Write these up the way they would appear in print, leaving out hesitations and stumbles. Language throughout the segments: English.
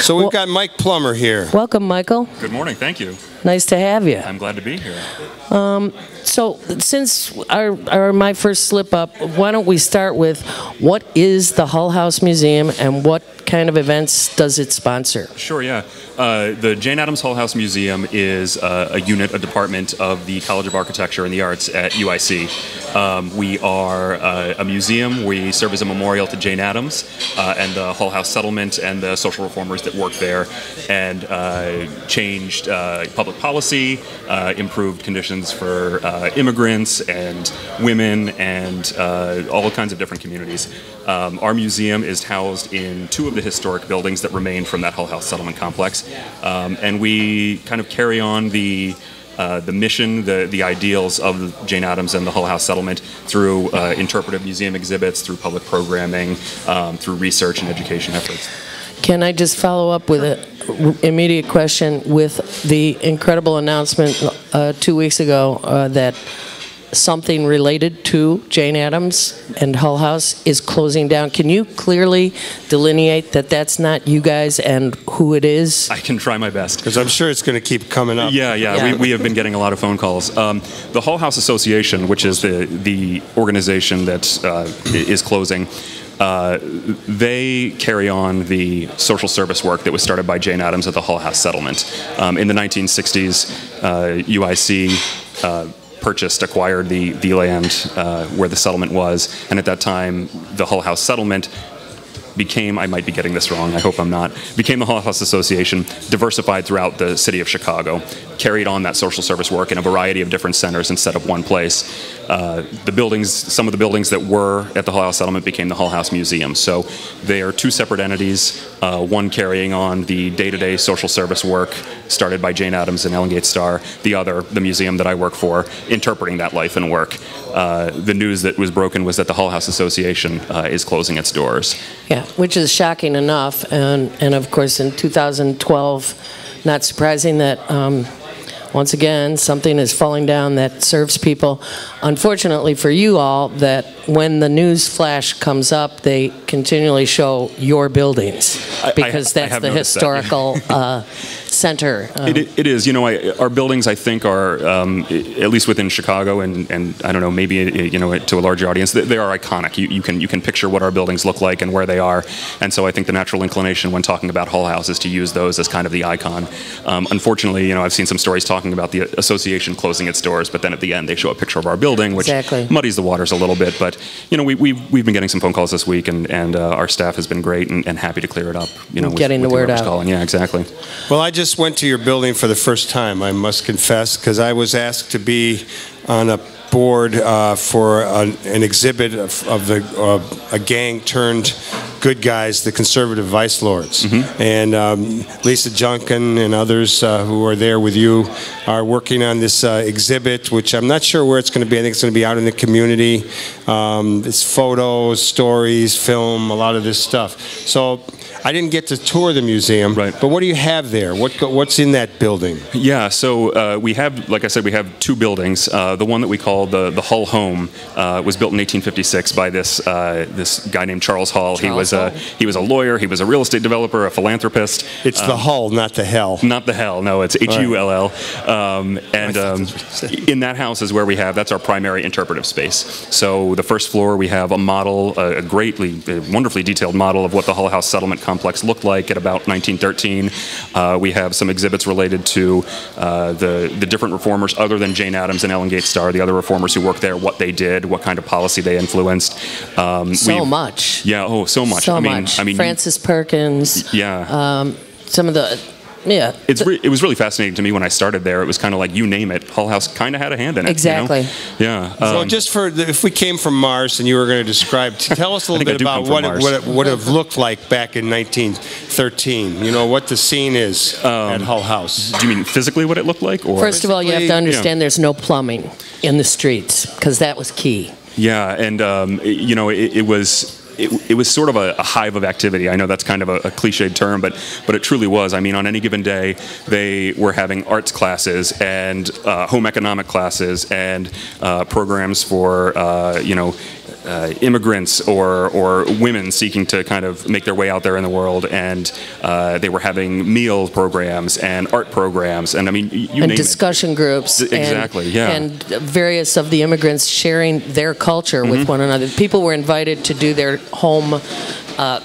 So we've got Mike Plummer here. Welcome, Michael. Good morning. Thank you. Nice to have you. I'm glad to be here. So since my first slip up, why don't we start with what is the Hull House Museum and what kind of events does it sponsor? Sure, yeah. The Jane Addams Hull House Museum is a unit, a department of the College of Architecture and the Arts at UIC. We are a museum. We serve as a memorial to Jane Addams and the Hull House settlement and the social reformers that worked there, and changed public policy, improved conditions for immigrants and women and all kinds of different communities. Our museum is housed in two of the historic buildings that remain from that Hull House settlement complex, and we kind of carry on the mission, the ideals of Jane Addams and the Hull House settlement through interpretive museum exhibits, through public programming, through research and education efforts. Can I just follow up with an immediate question with the incredible announcement 2 weeks ago that something related to Jane Addams and Hull House is closing down? Can you clearly delineate that that's not you guys and who it is? I can try my best. Because I'm sure it's going to keep coming up. Yeah. We have been getting a lot of phone calls. The Hull House Association, which is the organization that is closing, they carry on the social service work that was started by Jane Addams at the Hull House settlement. In the 1960s, UIC acquired the land where the settlement was, and at that time, the Hull House settlement became, I might be getting this wrong, I hope I'm not, became the Hull House Association, diversified throughout the city of Chicago, carried on that social service work in a variety of different centers instead of one place. The buildings, some of the buildings that were at the Hull House settlement became the Hull House Museum. So they are two separate entities, one carrying on the day-to-day social service work started by Jane Addams and Ellen Gates Starr, the other, the museum that I work for, interpreting that life and work. The news that was broken was that the Hull House Association is closing its doors. Yeah, which is shocking enough, and of course in 2012, not surprising that once again something is falling down that serves people. Unfortunately for you all, that when the news flash comes up, they continually show your buildings because that's the historical center. It is. You know, our buildings, I think, are at least within Chicago, and I don't know, maybe you know, to a larger audience, they are iconic. You can picture what our buildings look like and where they are, and so I think the natural inclination when talking about Hull House is to use those as kind of the icon. Unfortunately, you know, I've seen some stories talking about the association closing its doors, but then at the end they show a picture of our building, which muddies the waters a little bit. But you know, we've been getting some phone calls this week, and our staff has been great and happy to clear it up. You know, getting the word out. Calling. Yeah, exactly. Well, I just went to your building for the first time, I must confess, because I was asked to be on a board for an exhibit of a gang turned good guys, the conservative vice lords. Mm-hmm. And Lisa Junkin and others who are there with you are working on this exhibit, which I'm not sure where it's going to be. I think it's going to be out in the community. It's photos, stories, film, a lot of this stuff. So I didn't get to tour the museum, right. But what do you have there? What's in that building? Yeah, so we have, like I said, we have two buildings. The one that we call the Hull Home was built in 1856 by this guy named Charles Hull. He was a lawyer. He was a real estate developer, a philanthropist. It's the Hull, not the Hell. Not the Hell. No, it's Hull. In that house is where we have. That's our primary interpretive space. So the first floor we have a model, a wonderfully detailed model of what the Hull House settlement complex looked like at about 1913. We have some exhibits related to the different reformers other than Jane Addams and Ellen Gates Starr, the other reformers who worked there, what they did, what kind of policy they influenced. So much. Yeah, oh, so much. So much. I mean, Francis Perkins. Yeah. Some of the... Yeah. It was really fascinating to me when I started there. It was kind of like, you name it, Hull House kind of had a hand in it. Exactly. You know? Yeah. So just if we came from Mars and you were going to describe, tell us a little bit about what it would have looked like back in 1913. You know, what the scene is at Hull House. Do you mean physically what it looked like? Or? First of all, you have to understand there's no plumbing in the streets, because that was key. Yeah, and you know, it was sort of a hive of activity. I know that's kind of a cliched term, but it truly was. I mean, on any given day, they were having arts classes and home economic classes and programs for, you know, immigrants or women seeking to kind of make their way out there in the world, and they were having meal programs and art programs, and I mean, you name it. Discussion groups. Exactly, and various of the immigrants sharing their culture with one another. People were invited to do their home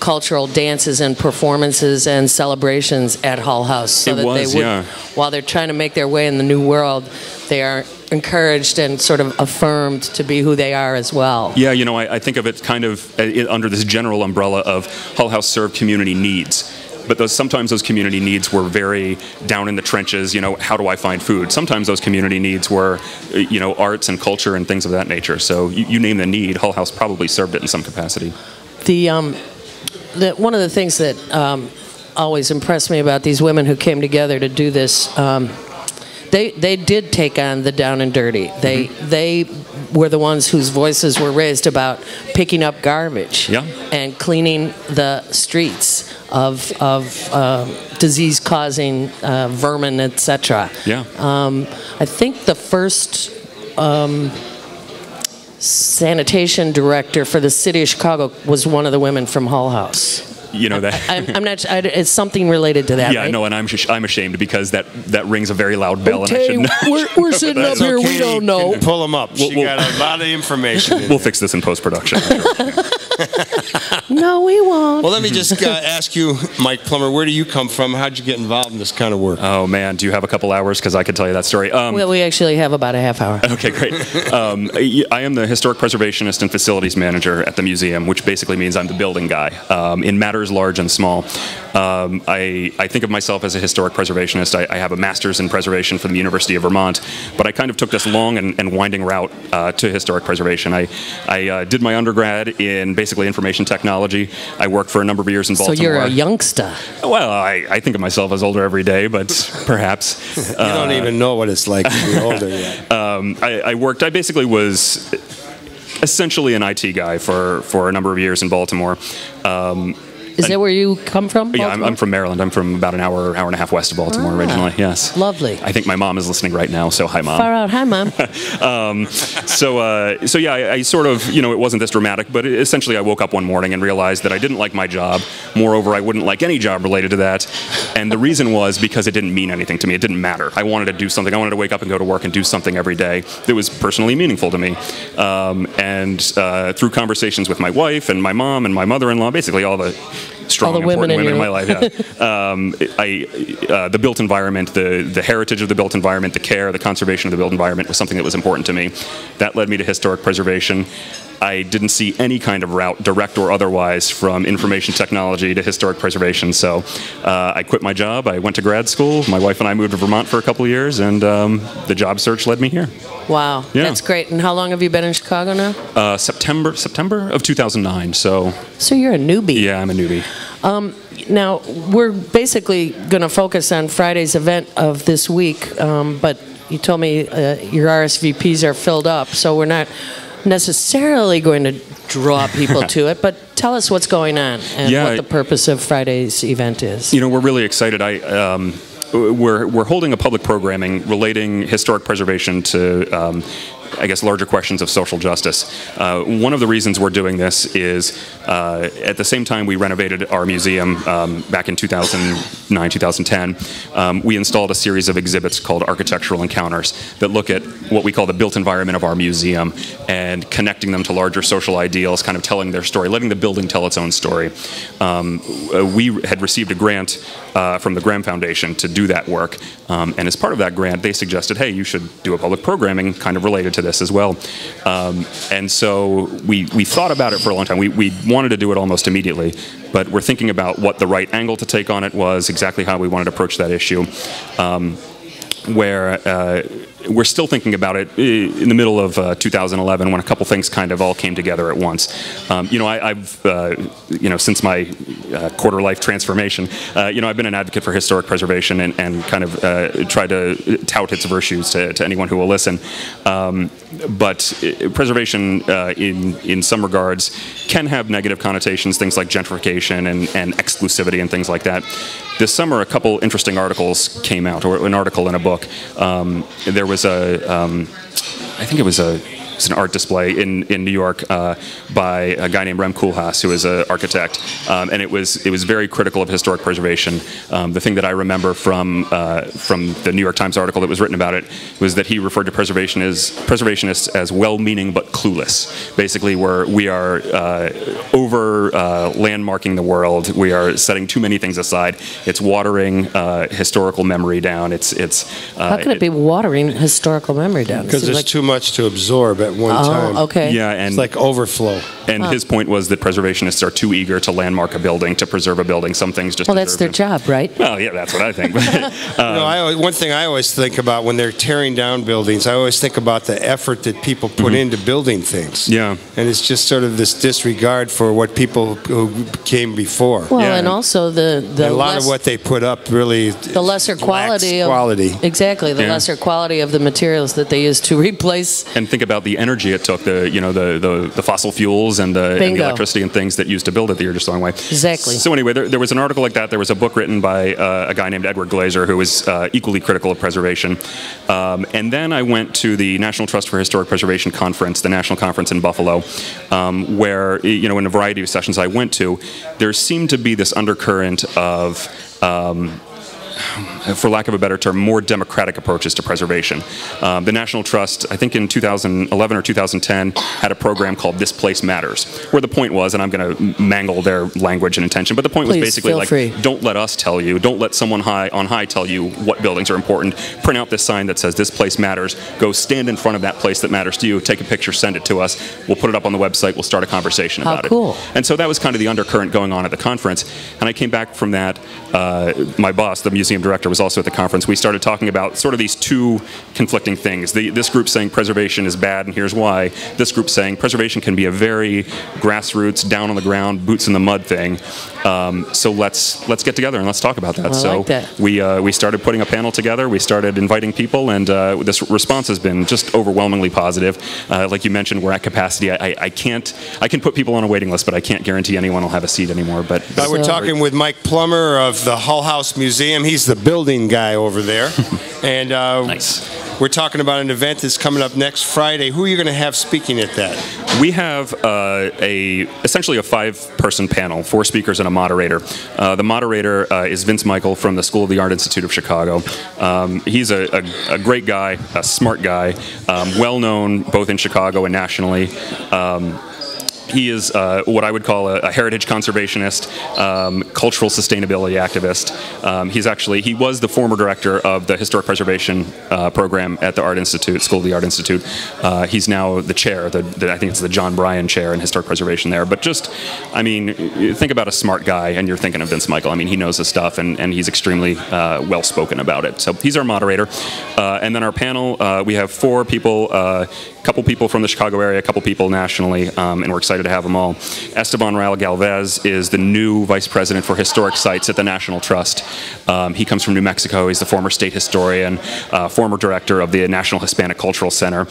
cultural dances and performances and celebrations at Hull House, so that they would, while they're trying to make their way in the new world, they are encouraged and sort of affirmed to be who they are as well. Yeah, you know, I think of it kind of under this general umbrella of Hull House served community needs. But sometimes those community needs were very down in the trenches, you know, how do I find food? Sometimes those community needs were, you know, arts and culture and things of that nature. So you name the need, Hull House probably served it in some capacity. One of the things that always impressed me about these women who came together to do this, they did take on the down and dirty. They were the ones whose voices were raised about picking up garbage and cleaning the streets of disease-causing vermin, etc. Yeah. I think the first sanitation director for the city of Chicago was one of the women from Hull House. You know that. I'm not. It's something related to that. Yeah, right? no, and I'm ashamed because that rings a very loud bell, okay, and I should know. We're sitting up here. We don't know. Pull them up. She got a lot of information. We'll fix this in post-production. No, we won't. Well, let me just ask you, Mike Plummer, where do you come from? How'd you get involved in this kind of work? Oh man, do you have a couple hours? Because I could tell you that story. Well, we actually have about a half hour. Okay, great. I am the historic preservationist and facilities manager at the museum, which basically means I'm the building guy in matters large and small. I think of myself as a historic preservationist. I have a master's in preservation from the University of Vermont, but I kind of took this long and winding route to historic preservation. I did my undergrad in basically information technology. I worked for a number of years in Baltimore. So you're a youngster. Well, I think of myself as older every day, but perhaps. You don't even know what it's like to be older yet. I basically was essentially an IT guy for a number of years in Baltimore. Is that where you come from? Baltimore? Yeah, I'm from Maryland. I'm from about an hour and a half west of Baltimore originally, yes. Lovely. I think my mom is listening right now, so hi, Mom. Far out. Hi, Mom. So yeah, I sort of, you know, it wasn't this dramatic, but essentially I woke up one morning and realized that I didn't like my job. Moreover, I wouldn't like any job related to that. And the reason was because it didn't mean anything to me. It didn't matter. I wanted to do something. I wanted to wake up and go to work and do something every day that was personally meaningful to me. And through conversations with my wife and my mom and my mother-in-law, basically all the strong, important women in my life. Yeah. The built environment, the heritage of the built environment, the care, the conservation of the built environment was something that was important to me. That led me to historic preservation. I didn't see any kind of route, direct or otherwise, from information technology to historic preservation. So I quit my job. I went to grad school. My wife and I moved to Vermont for a couple of years, and the job search led me here. Wow, yeah. That's great. And how long have you been in Chicago now? September of 2009. So you're a newbie. Yeah, I'm a newbie. Now, we're basically going to focus on Friday's event of this week, but you told me your RSVPs are filled up, so we're not necessarily going to draw people to it, but tell us what's going on and what the purpose of Friday's event is. You know, we're really excited. We're holding a public programming relating historic preservation to I guess, larger questions of social justice. One of the reasons we're doing this is at the same time we renovated our museum back in 2009, 2010, we installed a series of exhibits called Architectural Encounters that look at what we call the built environment of our museum and connecting them to larger social ideals, kind of telling their story, letting the building tell its own story. We had received a grant from the Graham Foundation to do that work, and as part of that grant, they suggested, hey, you should do a public programming kind of related to this as well. And so we thought about it for a long time. We wanted to do it almost immediately, but we're thinking about what the right angle to take on it was, exactly how we wanted to approach that issue. Where we're still thinking about it in the middle of 2011 when a couple things kind of all came together at once. You know, I've you know, since my quarter life transformation, you know, I've been an advocate for historic preservation and kind of tried to tout its virtues to anyone who will listen. But preservation in some regards can have negative connotations, things like gentrification and exclusivity and things like that. This summer, a couple interesting articles came out, or an article in a book. There was I think it was a it's an art display in New York by a guy named Rem Koolhaas, who is an architect, and it was very critical of historic preservation. The thing that I remember from the New York Times article that was written about it was that he referred to preservationists as well-meaning but clueless. Basically, where we are over landmarking the world, we are setting too many things aside. It's watering historical memory down. How can it be watering historical memory down? Because there's too much to absorb at one time. Okay. Yeah, and it's like overflow. And his point was that preservationists are too eager to landmark a building, to preserve a building. Some things just that's their job, right? Well, yeah, that's what I think. One thing I always think about when they're tearing down buildings, I always think about the effort that people put into building things. Yeah. And it's just sort of this disregard for what people who came before. Well, yeah. and also the a lot of what they put up really the lesser quality exactly the lesser quality of the materials that they used to replace. And think about the energy it took, the fossil fuels and the electricity and things that used to build it that you're just throwing away. Exactly. So anyway, there was an article like that. There was a book written by a guy named Edward Glaser who was equally critical of preservation. And then I went to the National Trust for Historic Preservation conference, the national conference in Buffalo, where, in a variety of sessions I went to, there seemed to be this undercurrent of for lack of a better term, more democratic approaches to preservation. The National Trust, I think in 2011 or 2010, had a program called This Place Matters, where the point was, and I'm going to mangle their language and intention, but the point was basically like, don't let us tell you, don't let someone on high tell you what buildings are important. Print out this sign that says This Place Matters. Go stand in front of that place that matters to you, take a picture, send it to us. We'll put it up on the website. We'll start a conversation about it. And so that was kind of the undercurrent going on at the conference. And I came back from that. My boss, the museum director, was also at the conference. We started talking about sort of these two conflicting things. This group saying preservation is bad and here's why. This group saying preservation can be a very grassroots, down on the ground, boots in the mud thing. So let's get together and let's talk about that. I like that. We started putting a panel together. We started inviting people, and this response has been just overwhelmingly positive. Like you mentioned, we're at capacity. I can put people on a waiting list, but I can't guarantee anyone will have a seat anymore. But we're talking with Mike Plummer of the Hull House Museum. He's the building guy over there. And nice. We're talking about an event that's coming up next Friday. Who are you going to have speaking at that? We have essentially a 5-person panel, 4 speakers and a moderator. The moderator is Vince Michael from the School of the Art Institute of Chicago. He's a great guy, a smart guy, well known both in Chicago and nationally. He is what I would call a heritage conservationist, cultural sustainability activist. He was the former director of the historic preservation program at the Art Institute, School of the Art Institute. He's now the chair, I think it's the John Bryan Chair in historic preservation there. But think about a smart guy and you're thinking of Vince Michael. I mean, he knows his stuff and he's extremely well-spoken about it. So he's our moderator. And then our panel, we have 4 people, a couple people from the Chicago area, a couple people nationally, and we're excited to have them all. Esteban Raul Galvez is the new vice president for historic sites at the National Trust. He comes from New Mexico. He's the former state historian, former director of the National Hispanic Cultural Center.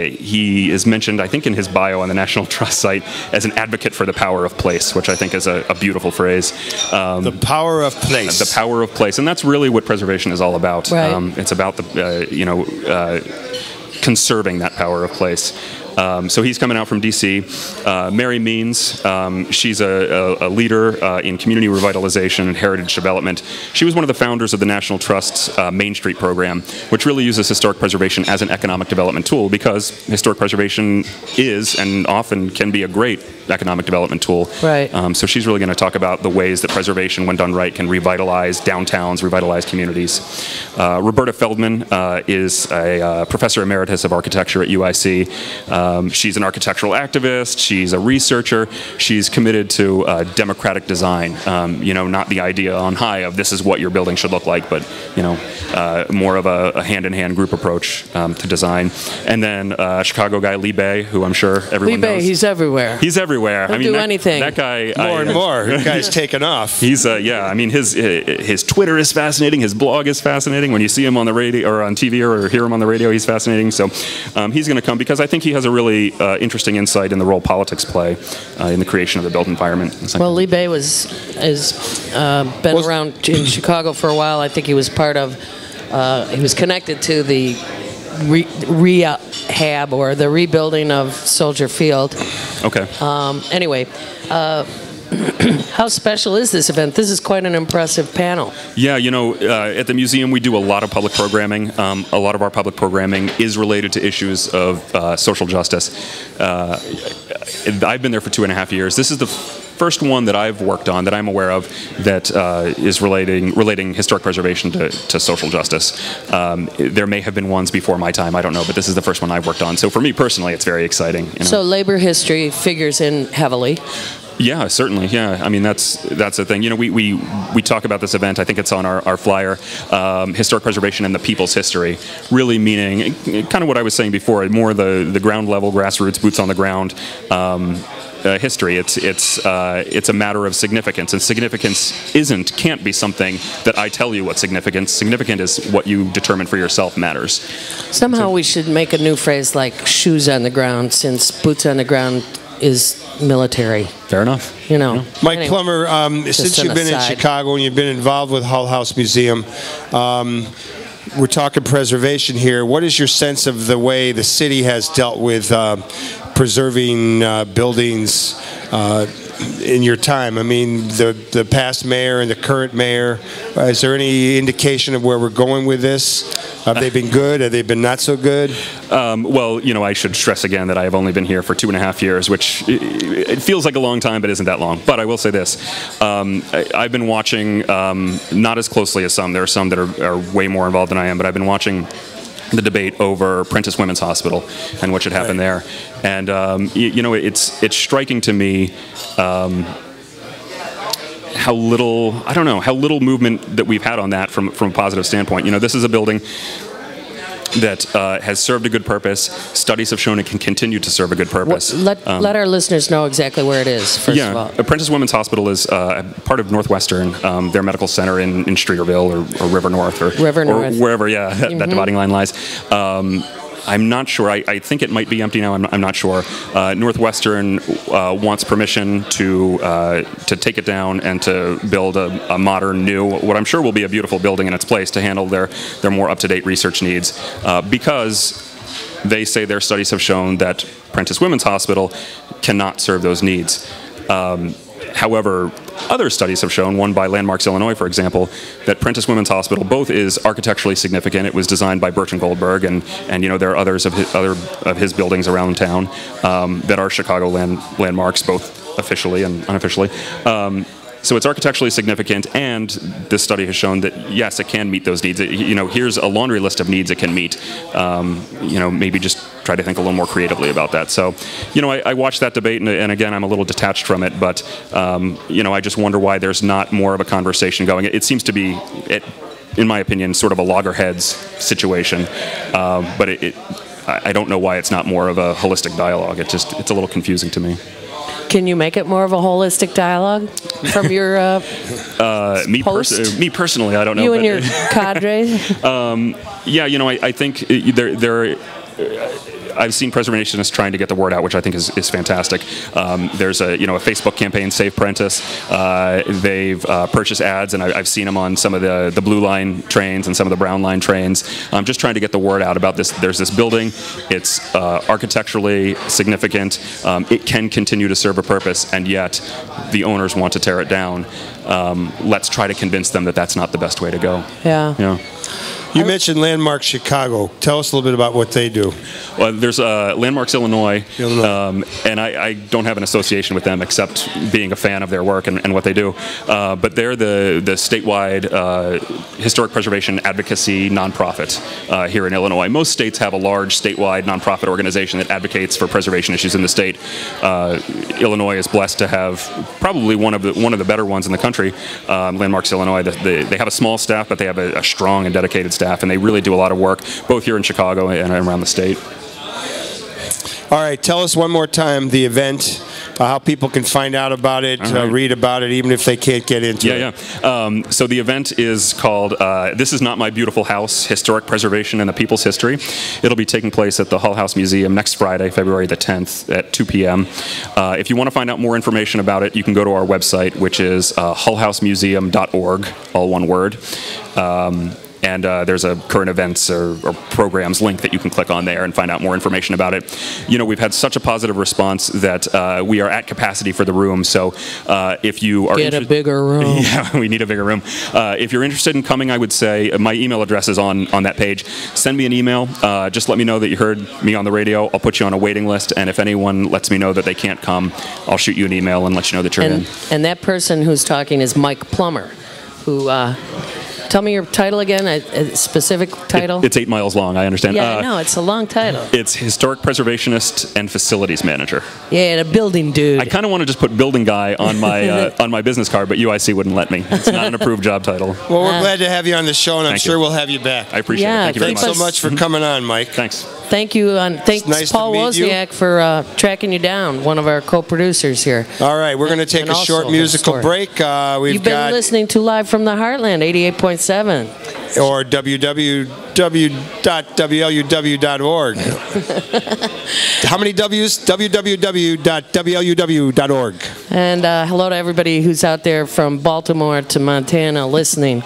He is mentioned, I think, in his bio on the National Trust site as an advocate for the power of place, which I think is a beautiful phrase. The power of place. The power of place. And that's really what preservation is all about. Right. It's about conserving that power of place. So he's coming out from D.C. Mary Means, she's a leader in community revitalization and heritage development. She was one of the founders of the National Trust's Main Street program, which really uses historic preservation as an economic development tool because historic preservation is and often can be a great economic development tool. Right. So she's really going to talk about the ways that preservation, when done right, can revitalize downtowns, revitalize communities. Roberta Feldman is a professor emeritus of architecture at UIC. She's an architectural activist. She's a researcher. She's committed to democratic design. Not the idea on high of this is what your building should look like, but more of a hand-in-hand group approach to design. And then Chicago guy Lee Bay, who I'm sure everyone knows. He's everywhere. He's everywhere. He'll do anything. That guy. More and more. That guy's taken off. He's his Twitter is fascinating. His blog is fascinating. When you see him on the radio or on TV or hear him on the radio, he's fascinating. So he's going to come because I think he has a really interesting insight in the role politics play in the creation of the built environment. Well, Lee Bay has been around in Chicago for a while. I think he was part of. He was connected to the rehab or the rebuilding of Soldier Field. Okay. Anyway, how special is this event? This is quite an impressive panel. Yeah, at the museum we do a lot of public programming. A lot of our public programming is related to issues of social justice. I've been there for 2.5 years. This is the first one that I've worked on that I'm aware of that is relating historic preservation to social justice. There may have been ones before my time, I don't know, but this is the first one I've worked on. So for me personally, it's very exciting. So labor history figures in heavily. Yeah, certainly. Yeah, I mean that's the thing. We talk about this event. I think it's on our flyer. Historic preservation and the people's history, really meaning kind of what I was saying before, more the ground level, grassroots, boots on the ground. History. It's a matter of significance, and significance can't be something that I tell you what's significant. Significant is what you determine for yourself matters. Somehow we should make a new phrase like shoes on the ground, since boots on the ground is military. Fair enough. Mike Plummer, since you've been in Chicago and you've been involved with Hull House Museum, we're talking preservation here. What is your sense of the way the city has dealt with preserving buildings in your time? I mean, the past mayor and the current mayor, is there any indication of where we're going with this? Have they been good? Have they been not so good? Well, I should stress again that I have only been here for 2.5 years, which it feels like a long time, but isn't that long. But I will say this. I've been watching, not as closely as some. There are some that are way more involved than I am, but I've been watching the debate over Prentice Women's Hospital and what should happen there. And, it's striking to me how little movement that we've had on that from a positive standpoint. This is a building that has served a good purpose. Studies have shown it can continue to serve a good purpose. Let our listeners know exactly where it is, first of all. Prentice Women's Hospital is part of Northwestern, their medical center in Streeterville or River North or wherever, that dividing line lies. I'm not sure. I think it might be empty now. I'm not sure. Northwestern wants permission to take it down and to build a modern, new, what I'm sure will be a beautiful building in its place to handle their more up-to-date research needs, because they say their studies have shown that Prentice Women's Hospital cannot serve those needs. However, other studies have shown, one by Landmarks Illinois, for example, that Prentice Women's Hospital both is architecturally significant. It was designed by Birch and Goldberg, and there are others of his buildings around town that are Chicago landmarks, both officially and unofficially. So it's architecturally significant, and this study has shown that, yes, it can meet those needs. Here's a laundry list of needs it can meet. Maybe just try to think a little more creatively about that. So, I watched that debate, and again, I'm a little detached from it, but, I just wonder why there's not more of a conversation going. It seems to be, in my opinion, sort of a loggerheads situation, but I don't know why it's not more of a holistic dialogue. It's a little confusing to me. Can you make it more of a holistic dialogue from your me personally, I don't know. You and your cadre? I think there I've seen preservationists trying to get the word out, which I think is fantastic. There's a Facebook campaign, Save Prentice. They've purchased ads, and I've seen them on some of the Blue Line trains and some of the Brown Line trains. Just trying to get the word out about this. There's this building. It's architecturally significant. It can continue to serve a purpose, and yet the owners want to tear it down. Let's try to convince them that that's not the best way to go. Yeah. You mentioned Landmarks Chicago. Tell us a little bit about what they do. Well, there's Landmarks Illinois, and I don't have an association with them except being a fan of their work and what they do. But they're the statewide historic preservation advocacy nonprofit here in Illinois. Most states have a large statewide nonprofit organization that advocates for preservation issues in the state. Illinois is blessed to have probably one of the better ones in the country. Landmarks Illinois. They have a small staff, but they have a strong and dedicated staff. And they really do a lot of work, both here in Chicago and around the state. All right, tell us one more time the event, how people can find out about it, read about it, even if they can't get into it. So the event is called This Is Not My Beautiful House, Historic Preservation and the People's History. It'll be taking place at the Hull House Museum next Friday, February the 10th at 2 p.m. If you want to find out more information about it, you can go to our website, which is hullhousemuseum.org, all one word. and there's a current events or programs link that you can click on there and find out more information about it. You know, we've had such a positive response that we are at capacity for the room. So if you are get a bigger room. Yeah, we need a bigger room. If you're interested in coming, I would say my email address is on that page. Send me an email. Just let me know that you heard me on the radio. I'll put you on a waiting list, and if anyone lets me know that they can't come, I'll shoot you an email and let you know that you're in. And that person who's talking is Mike who, tell me your title again, a specific title? It's 8 miles long, I understand. Yeah, I know, it's a long title. It's Historic Preservationist and Facilities Manager. Yeah, the building dude. I kind of want to just put building guy on my on my business card, but UIC wouldn't let me. It's not an approved job title. Well, we're glad to have you on the show, and I'm sure we'll have you back. I appreciate it. Thank you very much. Thanks so much for coming on, Mike. Thanks. Thank you. Thanks, nice Paul Wozniak, for tracking you down, one of our co-producers here. All right, we're going to take a short musical break. You've been listening to Live from the Heartland, 88.7. Or www.wluw.org. How many W's? www.wluw.org. And hello to everybody who's out there from Baltimore to Montana listening.